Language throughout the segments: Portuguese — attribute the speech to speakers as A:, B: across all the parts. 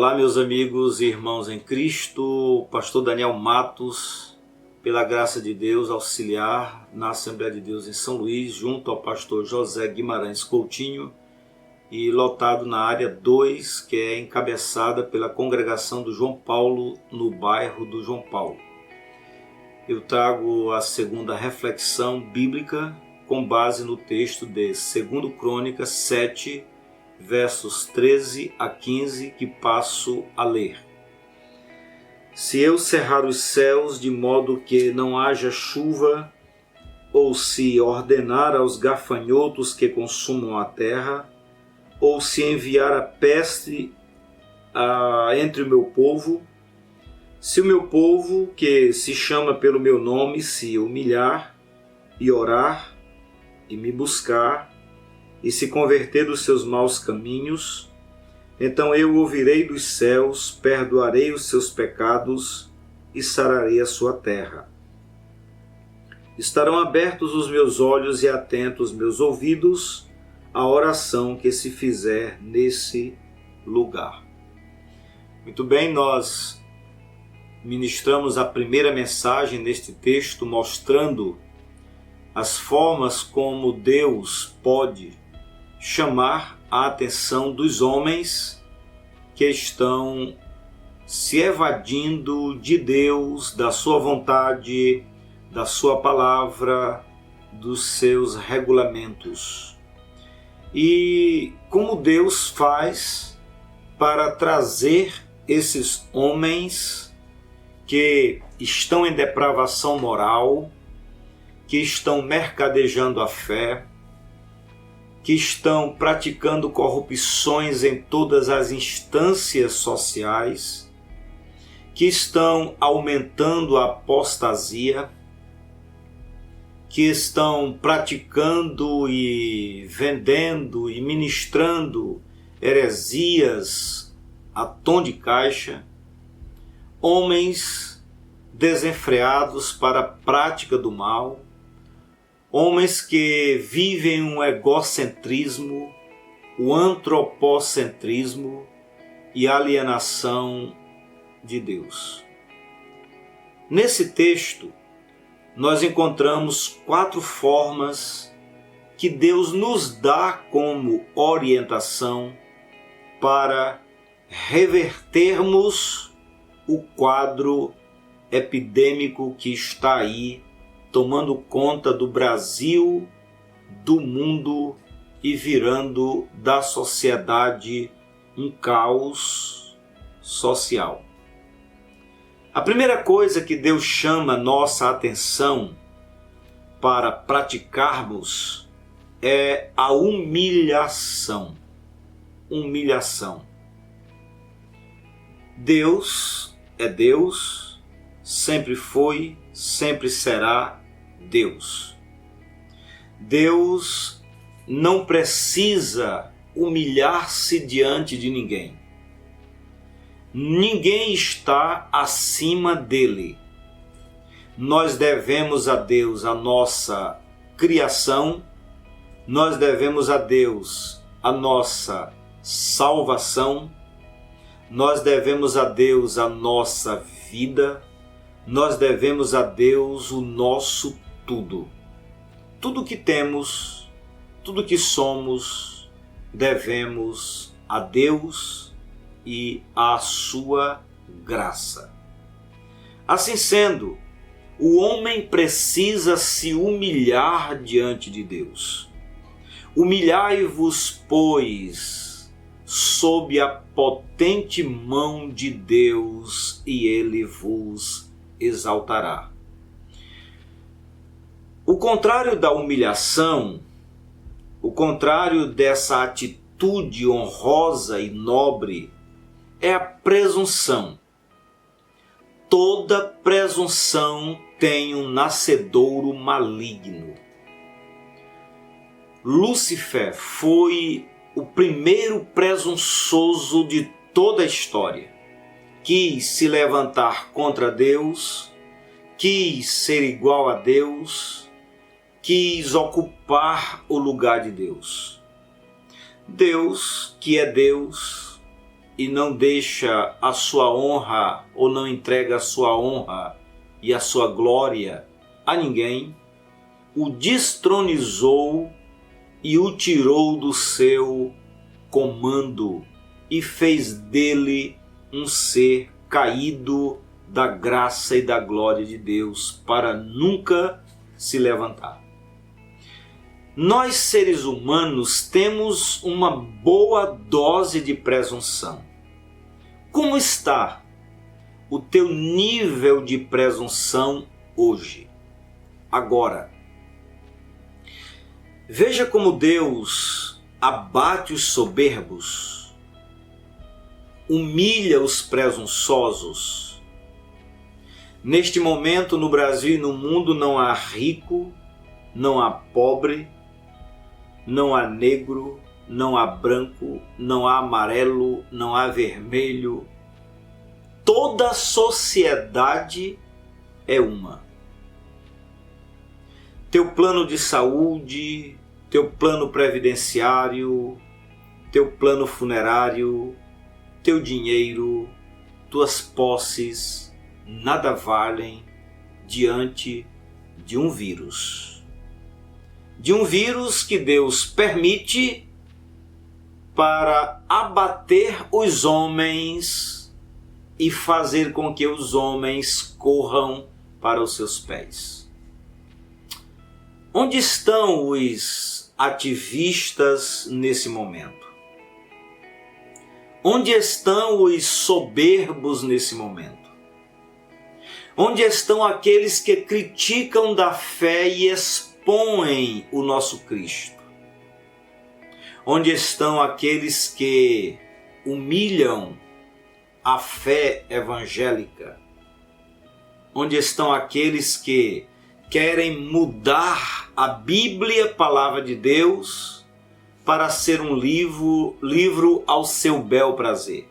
A: Olá, meus amigos e irmãos em Cristo, pastor Daniel Matos, pela graça de Deus, auxiliar na Assembleia de Deus em São Luís, junto ao pastor José Guimarães Coutinho, e lotado na área 2, que é encabeçada pela congregação do João Paulo, no bairro do João Paulo. Eu trago a segunda reflexão bíblica com base no texto de 2 Crônicas 7, versos 13 a 15, que passo a ler. Se eu cerrar os céus de modo que não haja chuva, ou se ordenar aos gafanhotos que consumam a terra, ou se enviar a peste entre o meu povo, se o meu povo, que se chama pelo meu nome, se humilhar e orar e me buscar, e se converter dos seus maus caminhos, então eu ouvirei dos céus, perdoarei os seus pecados e sararei a sua terra. Estarão abertos os meus olhos e atentos meus ouvidos à oração que se fizer nesse lugar. Muito bem, nós ministramos a primeira mensagem neste texto, mostrando as formas como Deus pode chamar a atenção dos homens que estão se evadindo de Deus, da sua vontade, da sua palavra, dos seus regulamentos. E como Deus faz para trazer esses homens que estão em depravação moral, que estão mercadejando a fé, que estão praticando corrupções em todas as instâncias sociais, que estão aumentando a apostasia, que estão praticando e vendendo e ministrando heresias a tom de caixa, homens desenfreados para a prática do mal, homens que vivem um egocentrismo, o antropocentrismo e alienação de Deus. Nesse texto, nós encontramos 4 formas que Deus nos dá como orientação para revertermos o quadro epidêmico que está aí tomando conta do Brasil, do mundo e virando da sociedade um caos social. A primeira coisa que Deus chama nossa atenção para praticarmos é a humilhação. Humilhação. Deus é Deus, sempre foi, sempre será Deus. Deus não precisa humilhar-se diante de ninguém. Ninguém está acima dele. Nós devemos a Deus a nossa criação, nós devemos a Deus a nossa salvação, nós devemos a Deus a nossa vida, nós devemos a Deus o nosso tudo. Tudo que temos, tudo que somos, devemos a Deus e à sua graça. Assim sendo, o homem precisa se humilhar diante de Deus. Humilhai-vos, pois, sob a potente mão de Deus, e ele vos exaltará. O contrário da humilhação, o contrário dessa atitude honrosa e nobre, é a presunção. Toda presunção tem um nascedouro maligno. Lúcifer foi o primeiro presunçoso de toda a história. Quis se levantar contra Deus, quis ser igual a Deus, quis ocupar o lugar de Deus. Deus, que é Deus e não deixa a sua honra ou não entrega a sua honra e a sua glória a ninguém, o destronizou e o tirou do seu comando e fez dele um ser caído da graça e da glória de Deus para nunca se levantar. Nós, seres humanos, temos uma boa dose de presunção. Como está o teu nível de presunção hoje, agora? Veja como Deus abate os soberbos, humilha os presunçosos. Neste momento, no Brasil e no mundo, não há rico, não há pobre, não há negro, não há branco, não há amarelo, não há vermelho. Toda a sociedade é uma. Teu plano de saúde, teu plano previdenciário, teu plano funerário, teu dinheiro, tuas posses, nada valem diante de um vírus. De um vírus que Deus permite para abater os homens e fazer com que os homens corram para os seus pés. Onde estão os ativistas nesse momento? Onde estão os soberbos nesse momento? Onde estão aqueles que criticam da fé e expõem o nosso Cristo? Onde estão aqueles que humilham a fé evangélica? Onde estão aqueles que querem mudar a Bíblia, palavra de Deus, para ser um livro ao seu bel prazer?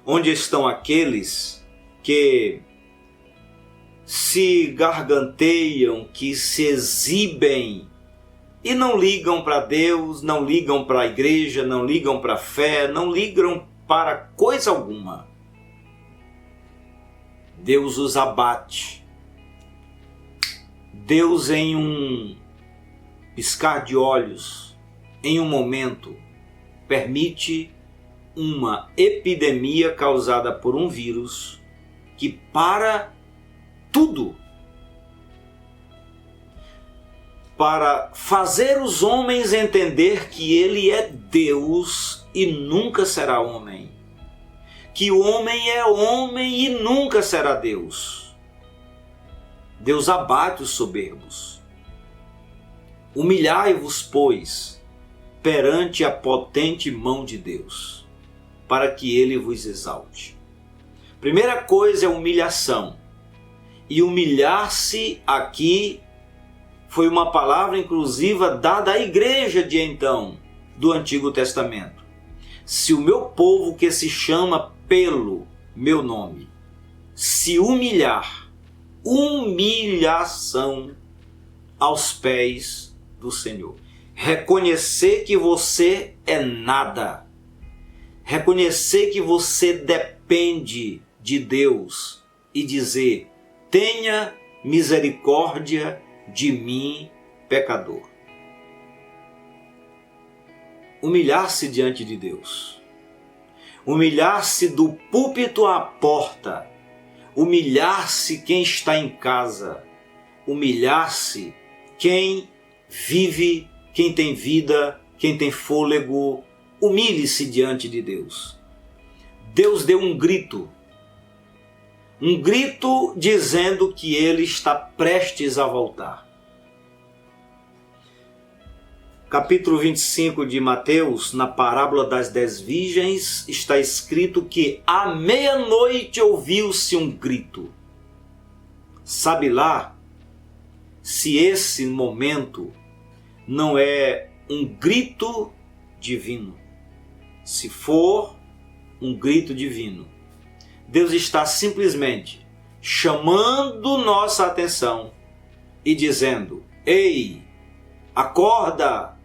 A: Onde estão aqueles que se garganteiam, que se exibem e não ligam para Deus, não ligam para a igreja, não ligam para a fé, não ligam para coisa alguma? Deus os abate. Deus, em um piscar de olhos, em um momento, permite uma epidemia causada por um vírus que para tudo, para fazer os homens entender que Ele é Deus e nunca será homem, que o homem é homem e nunca será Deus. Deus abate os soberbos. Humilhai-vos, pois, perante a potente mão de Deus, para que Ele vos exalte. Primeira coisa é humilhação. E humilhar-se aqui foi uma palavra inclusiva dada à igreja de então, do Antigo Testamento. Se o meu povo, que se chama pelo meu nome, se humilhar, humilhação aos pés do Senhor. Reconhecer que você é nada. Reconhecer que você depende de Deus e dizer: tenha misericórdia de mim, pecador. Humilhar-se diante de Deus. Humilhar-se do púlpito à porta. Humilhar-se quem está em casa. Humilhar-se quem vive, quem tem vida, quem tem fôlego. Humilhe-se diante de Deus. Deus deu um grito dizendo que Ele está prestes a voltar. Capítulo 25 de Mateus, na parábola das 10 virgens, está escrito que à meia-noite ouviu-se um grito. Sabe lá se esse momento não é um grito divino? Se for um grito divino, Deus está simplesmente chamando nossa atenção e dizendo: ei, acorda,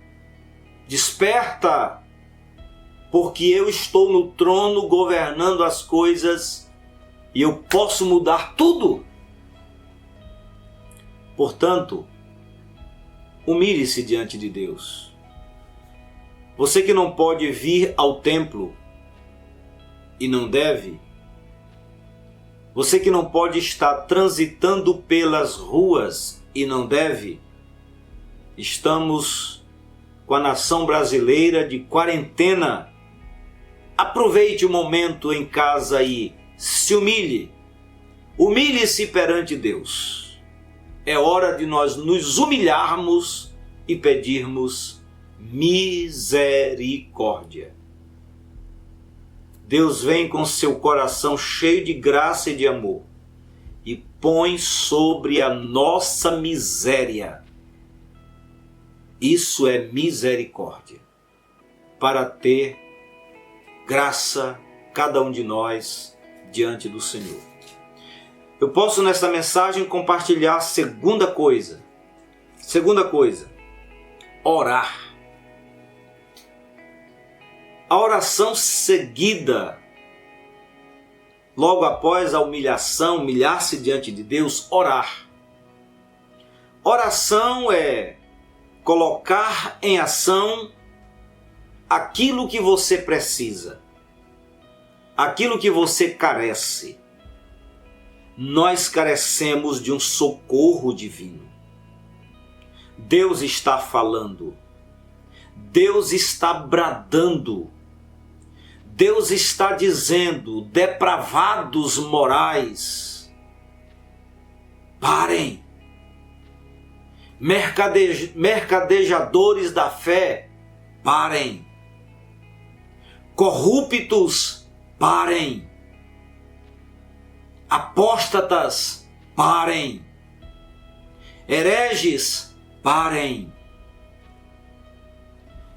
A: desperta, porque eu estou no trono governando as coisas e eu posso mudar tudo. Portanto, humilhe-se diante de Deus. Você que não pode vir ao templo e não deve, você que não pode estar transitando pelas ruas e não deve, estamos com a nação brasileira de quarentena. Aproveite o momento em casa e se humilhe. Humilhe-se perante Deus. É hora de nós nos humilharmos e pedirmos misericórdia. Deus vem com seu coração cheio de graça e de amor e põe sobre a nossa miséria. Isso é misericórdia, para ter graça, cada um de nós, diante do Senhor. Eu posso nesta mensagem compartilhar a segunda coisa. Segunda coisa, orar. A oração seguida, logo após a humilhação, humilhar-se diante de Deus, orar. Oração é colocar em ação aquilo que você precisa, aquilo que você carece. Nós carecemos de um socorro divino. Deus está falando, Deus está bradando, Deus está dizendo: depravados morais, parem. Mercadejadores da fé, parem. Corruptos, parem. Apóstatas, parem. Hereges, parem.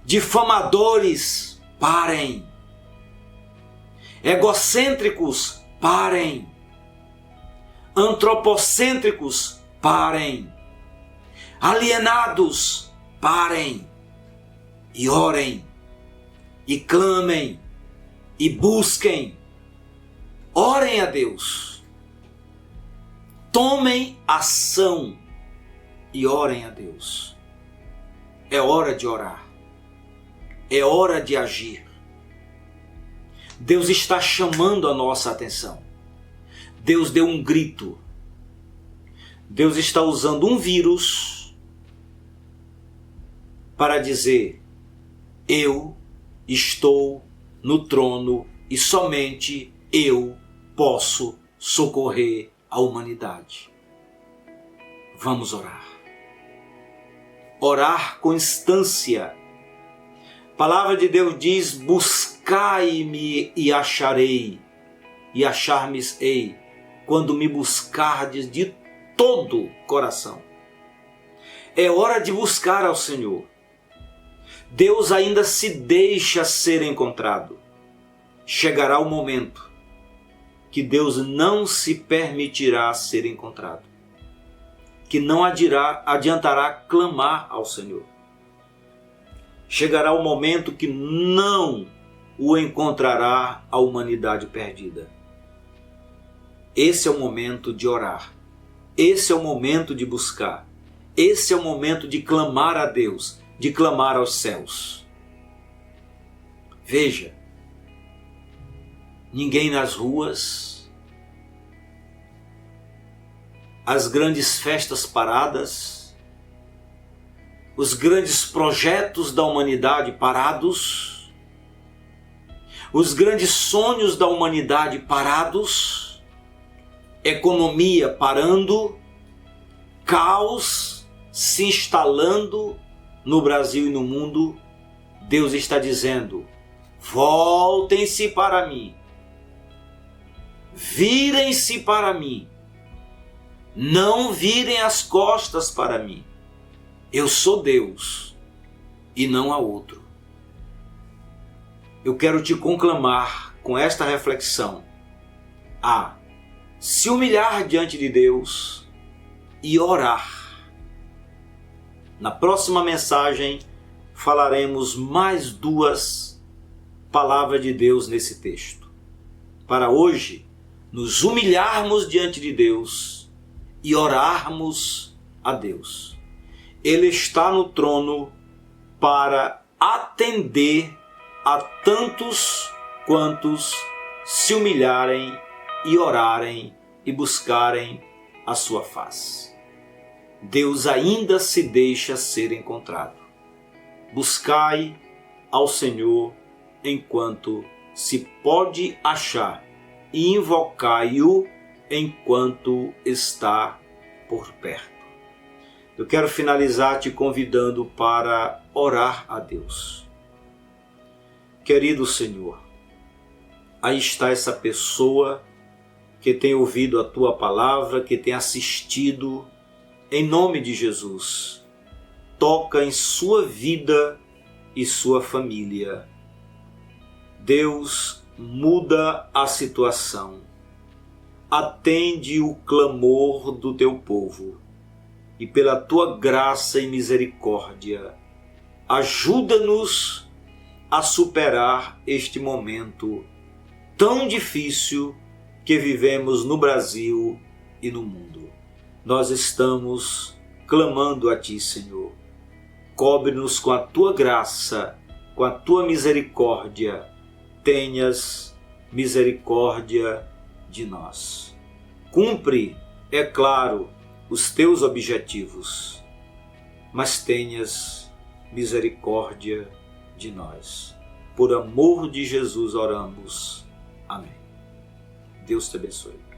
A: Difamadores, parem. Egocêntricos, parem. Antropocêntricos, parem. Alienados, parem e orem, e clamem, e busquem. Orem a Deus. Tomem ação e orem a Deus. É hora de orar. É hora de agir. Deus está chamando a nossa atenção. Deus deu um grito. Deus está usando um vírus para dizer: eu estou no trono e somente eu posso socorrer a humanidade. Vamos orar. Orar com instância. A palavra de Deus diz: buscai-me e acharei, e achar-me-ei, quando me buscardes de todo o coração. É hora de buscar ao Senhor. Deus ainda se deixa ser encontrado. Chegará o momento que Deus não se permitirá ser encontrado, que não adiantará clamar ao Senhor. Chegará o momento que não o encontrará a humanidade perdida. Esse é o momento de orar. Esse é o momento de buscar. Esse é o momento de clamar a Deus, de clamar aos céus. Veja, ninguém nas ruas, as grandes festas paradas, os grandes projetos da humanidade parados, os grandes sonhos da humanidade parados, economia parando, caos se instalando no Brasil e no mundo. Deus está dizendo: voltem-se para mim, virem-se para mim, não virem as costas para mim. Eu sou Deus e não há outro. Eu quero te conclamar com esta reflexão a se humilhar diante de Deus e orar. Na próxima mensagem falaremos mais duas palavra de Deus nesse texto. Para hoje, nos humilharmos diante de Deus e orarmos a Deus. Ele está no trono para atender a tantos quantos se humilharem e orarem e buscarem a sua face. Deus ainda se deixa ser encontrado. Buscai ao Senhor enquanto se pode achar e invocai-o enquanto está por perto. Eu quero finalizar te convidando para orar a Deus. Querido Senhor, aí está essa pessoa que tem ouvido a Tua palavra, que tem assistido. Em nome de Jesus, toca em sua vida e sua família. Deus, muda a situação. Atende o clamor do Teu povo. E pela Tua graça e misericórdia, ajuda-nos a superar este momento tão difícil que vivemos no Brasil e no mundo. Nós estamos clamando a Ti, Senhor. Cobre-nos com a Tua graça, com a Tua misericórdia. Tenhas misericórdia de nós. Cumpre, é claro, os Teus objetivos, mas tenhas misericórdia de nós. Por amor de Jesus oramos. Amém. Deus te abençoe.